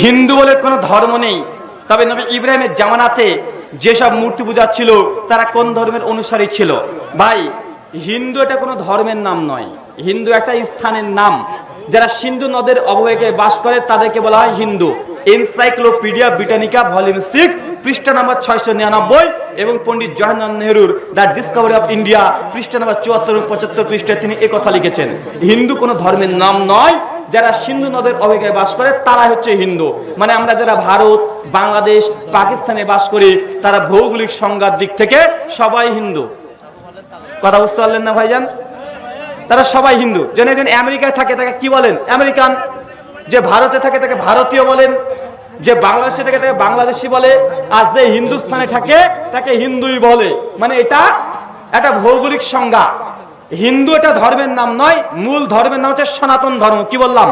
হিন্দু বলে কোনো ধর্ম নেই। তবে নবী ইব্রাহিমের জামানাতে যেসব মূর্তি পূজা ছিল তারা কোন ধর্মের অনুসারী ছিল? ভাই, হিন্দু এটা কোনো ধর্মের নাম নয়, হিন্দু একটা স্থানের নাম। যারা সিন্ধু নদের অববাহিকায় বাস করে তাদেরকে বলা হয় হিন্দু। এনসাইক্লোপিডিয়া ব্রিটানিকা ভলিউম 6 পৃষ্ঠা নাম্বার 699 এবং পণ্ডিত জওহরলাল নেহরুর দ্য ডিসকভারি অফ ইন্ডিয়া পৃষ্ঠা নাম্বার 74 এবং 75 পৃষ্ঠায় তিনি একথা লিখেছেন। হিন্দু কোনো ধর্মের নাম নয়, যারা সিন্ধু নদের অববাহিকায় বাস করে তারা হচ্ছে হিন্দু। মানে আমরা যারা ভারত, বাংলাদেশ, পাকিস্তানে বাস করি তারা ভৌগোলিক সংজ্ঞার দিক থেকে সবাই হিন্দু। কথা বুঝতে পারলেন না ভাইজান? তারা সবাই হিন্দু। যেন আমেরিকায় থাকে তাকে কি বলেন? আমেরিকান। যে ভারতে থাকে তাকে ভারতীয় বলেন, যে বাংলাদেশে থাকে তাকে বাংলাদেশি বলে, আর যে হিন্দুস্তানে থাকে তাকে হিন্দুই বলে। মানে এটা একটা ভৌগোলিক সংজ্ঞা। হিন্দু এটা ধর্মের নাম নয়, মূল ধর্মের নাম হচ্ছে সনাতন ধর্ম। কি বললাম?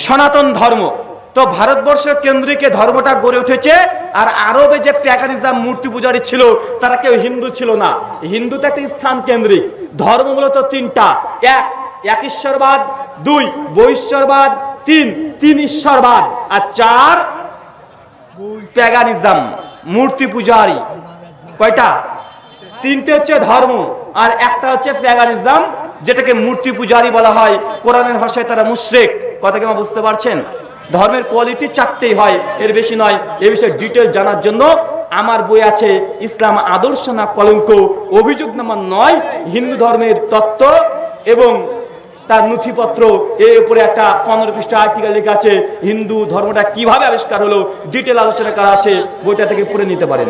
সনাতন ধর্ম। তো ভারতবর্ষের কেন্দ্রিক ধর্মটা গড়ে উঠেছে। আর আরবে যে প্যাগানিজম মূর্তি পূজারী ছিল তারা কেউ হিন্দু ছিল না। হিন্দুতে একটা স্থান কেন্দ্রিক ধর্ম মূলত তিনটা: এক ঈশ্বরবাদ, 2 বৈশ্বরবাদ, 3 ঈশ্বরবাদ, আর 4 প্যাগানিজম মূর্তি পূজারী। কয়টা? 3টে হচ্ছে ধর্ম আর একটা হচ্ছে প্যাগানিজম, যেটাকে মূর্তি পূজারী বলা হয়। কোরআনের ভাষায় তারা মুশরিক। কথা কি বুঝতে পারছেন? ধর্মের কোয়ালিটি 4টেই হয়, এর বেশি নয়। এই বিষয়ে ডিটেল জানার জন্য আমার বই আছে ইসলাম আদর্শ না কলঙ্ক, অভিযোগ নাম্বার 9, হিন্দু ধর্মের তত্ত্ব এবং তার নথিপত্র। এর উপরে একটা 15 পৃষ্ঠা আর্টিকেল লেখা আছে হিন্দু ধর্মটা কিভাবে আবিষ্কার হলো, ডিটেল আলোচনা করা আছে। বইটা থেকে পড়ে নিতে পারেন।